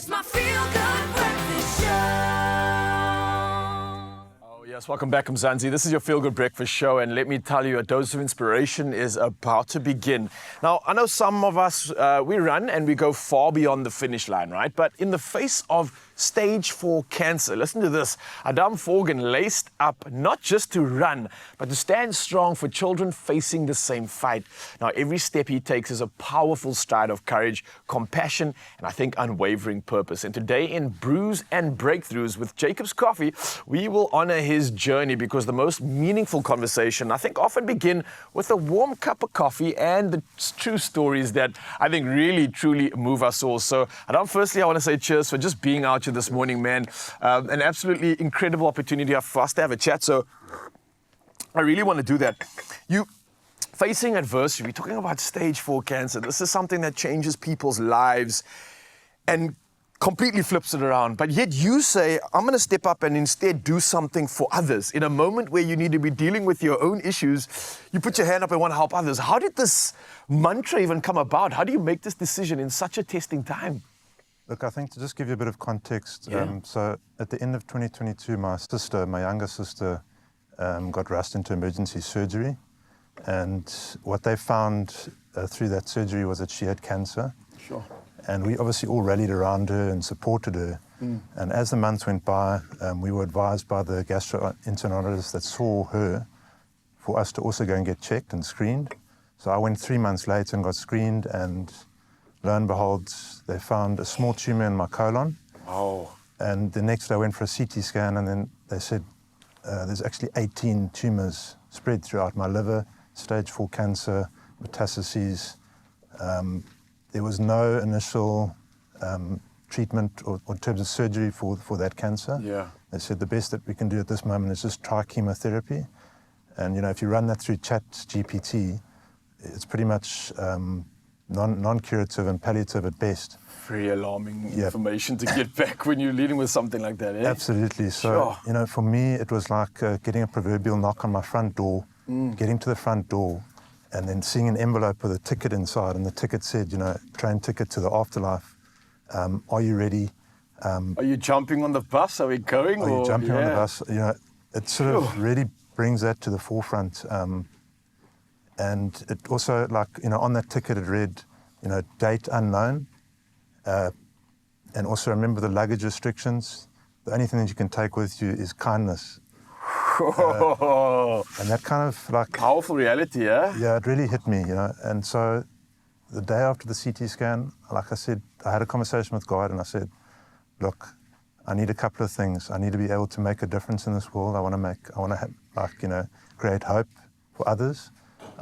It's my feel-good breakfast show. Oh, yes, welcome back, Mzansi. This is your Feel Good Breakfast Show, and let me tell you, a dose of inspiration is about to begin. Now, I know some of us, we run and we go far beyond the finish line, right? But in the face of stage 4 cancer, listen to this. Aadam Forgan laced up not just to run, but to stand strong for children facing the same fight. Now, every step he takes is a powerful stride of courage, compassion, and I think unwavering purpose. And today in Brews and Breakthroughs with JACOBS Coffee, we will honor his journey, because the most meaningful conversation, I think, often begin with a warm cup of coffee and the true stories that I think really, truly move us all. So, Aadam, firstly, I want to say cheers for just being out here this morning, man. An absolutely incredible opportunity for us to have a chat. So I really want to do that. You facing adversity, we're talking about stage 4 cancer. This is something that changes people's lives and completely flips it around. But yet you say, I'm going to step up and instead do something for others. In a moment where you need to be dealing with your own issues, you put your hand up and want to help others. How did this mantra even come about? How do you make this decision in such a testing time? Look, I think to just give you a bit of context, Yeah. so at the end of 2022, my younger sister, got rushed into emergency surgery. And what they found through that surgery was that she had cancer. Sure. And we obviously all rallied around her and supported her. And as the months went by, we were advised by the gastroenterologist that saw her for us to also go and get checked and screened. So I went 3 months later and got screened, and lo and behold, they found a small tumor in my colon. Oh. And the next day I went for a CT scan, and then they said there's actually 18 tumors spread throughout my liver, stage 4 cancer, metastases. There was no initial treatment or in terms of surgery for that cancer. Yeah. They said the best that we can do at this moment is just try chemotherapy. And, you know, if you run that through ChatGPT, it's pretty much non-curative and palliative at best. Very alarming information to get back when you're dealing with something like that, eh? Absolutely. So, Sure. you know, for me, it was like getting a proverbial knock on my front door, getting to the front door, and then seeing an envelope with a ticket inside, and the ticket said, you know, train ticket to the afterlife. Are you ready? Are you jumping on the bus? Are we going? Are you jumping on the Yeah. bus? You know, it sort of really brings that to the forefront. And it also, like, you know, on that ticket it read, you know, date unknown. And also remember the luggage restrictions. The only thing that you can take with you is kindness. And that kind of like... Powerful reality, yeah? Yeah, it really hit me, you know. And so the day after the CT scan, like I said, I had a conversation with God, and I said, look, I need a couple of things. I need to be able to make a difference in this world. I want to have, like, you know, create hope for others.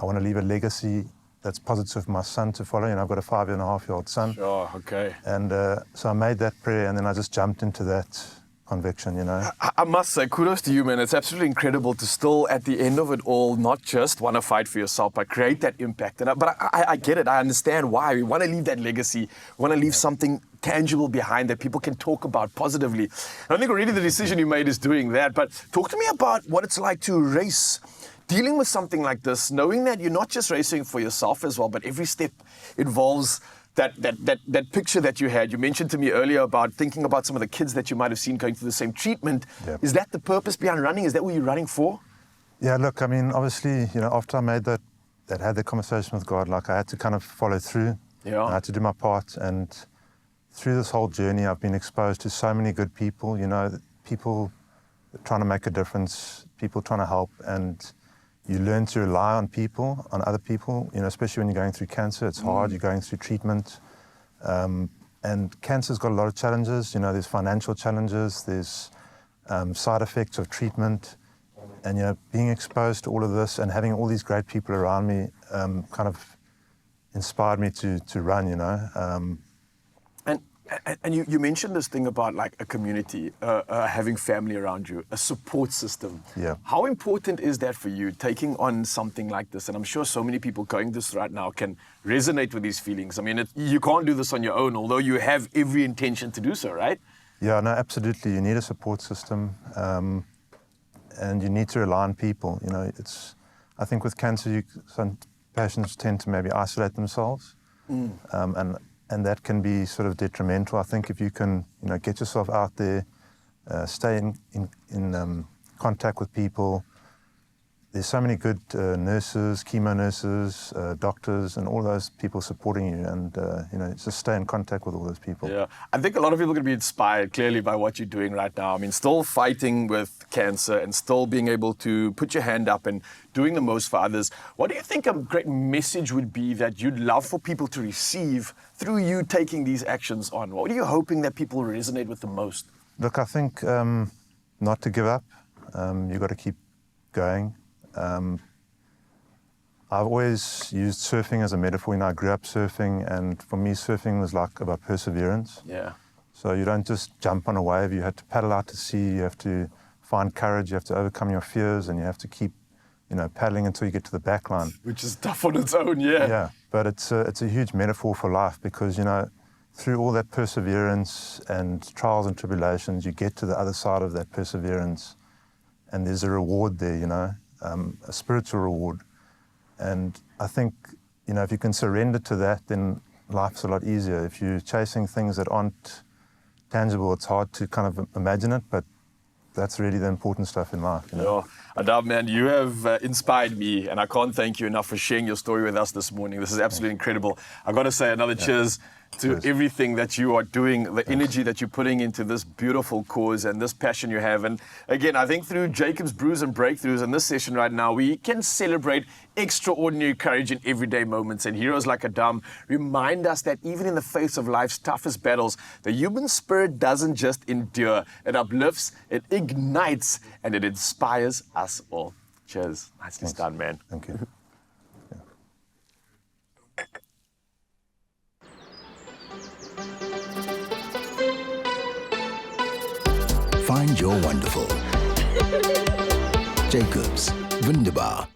I want to leave a legacy that's positive for my son to follow. You know, I've got a 5.5-year-old son. Sure, okay. And so I made that prayer, and then I just jumped into that conviction, you know. I must say, kudos to you, man. It's absolutely incredible to still, at the end of it all, not just want to fight for yourself, but create that impact. But I get it. I understand why. We want to leave that legacy. We want to leave something tangible behind that people can talk about positively. And I think already the decision you made is doing that. But talk to me about what it's like to race, dealing with something like this, knowing that you're not just racing for yourself as well, but every step involves that picture that you had. You mentioned to me earlier about thinking about some of the kids that you might have seen going through the same treatment. Yep. Is that the purpose behind running? Is that what you're running for? Yeah, look, I mean, obviously, you know, after I made that had the conversation with God, like, I had to kind of follow through. Yeah. I had to do my part. And through this whole journey, I've been exposed to so many good people, you know, people trying to make a difference, people trying to help. And you learn to rely on people, on other people, you know, especially when you're going through cancer. It's hard, you're going through treatment. And cancer's got a lot of challenges. You know, there's financial challenges, there's side effects of treatment. And, you know, being exposed to all of this and having all these great people around me kind of inspired me to run, you know. And you mentioned this thing about like a community, having family around you, a support system. Yeah. How important is that for you, taking on something like this? And I'm sure so many people going this right now can resonate with these feelings. I mean, you can't do this on your own, although you have every intention to do so, right? Yeah, no, absolutely. You need a support system, and you need to rely on people. You know, I think with cancer, some patients tend to maybe isolate themselves. and that can be sort of detrimental. I think if you can, get yourself out there, stay in contact with people. There's so many good nurses, chemo nurses, doctors, and all those people supporting you, and just stay in contact with all those people. Yeah, I think a lot of people are going to be inspired clearly by what you're doing right now. I mean, still fighting with cancer and still being able to put your hand up and doing the most for others. What do you think a great message would be that you'd love for people to receive through you taking these actions on? What are you hoping that people resonate with the most? Look, I think not to give up. You've got to keep going. I've always used surfing as a metaphor. I grew up surfing, and for me, surfing was like about perseverance. Yeah. So you don't just jump on a wave. You have to paddle out to sea. You have to find courage. You have to overcome your fears, and you have to keep, paddling until you get to the back line. Which is tough on its own, yeah. Yeah, but it's a huge metaphor for life because, through all that perseverance and trials and tribulations, you get to the other side of that perseverance, and there's a reward there, a spiritual reward. And I think, if you can surrender to that, then life's a lot easier. If you're chasing things that aren't tangible, it's hard to kind of imagine it, but that's really the important stuff in life. Yeah. Aadam, man, you have inspired me, and I can't thank you enough for sharing your story with us this morning. This is absolutely incredible. I've got to say another cheers to everything that you are doing, the energy that you're putting into this beautiful cause and this passion you have. And again, I think through JACOBS, Brews and Breakthroughs in this session right now, we can celebrate extraordinary courage in everyday moments. And heroes like Aadam remind us that even in the face of life's toughest battles, the human spirit doesn't just endure. It uplifts, it ignites, and it inspires us all. Cheers. Nicely done, man. Thank you. Find your wonderful. JACOBS, wunderbar.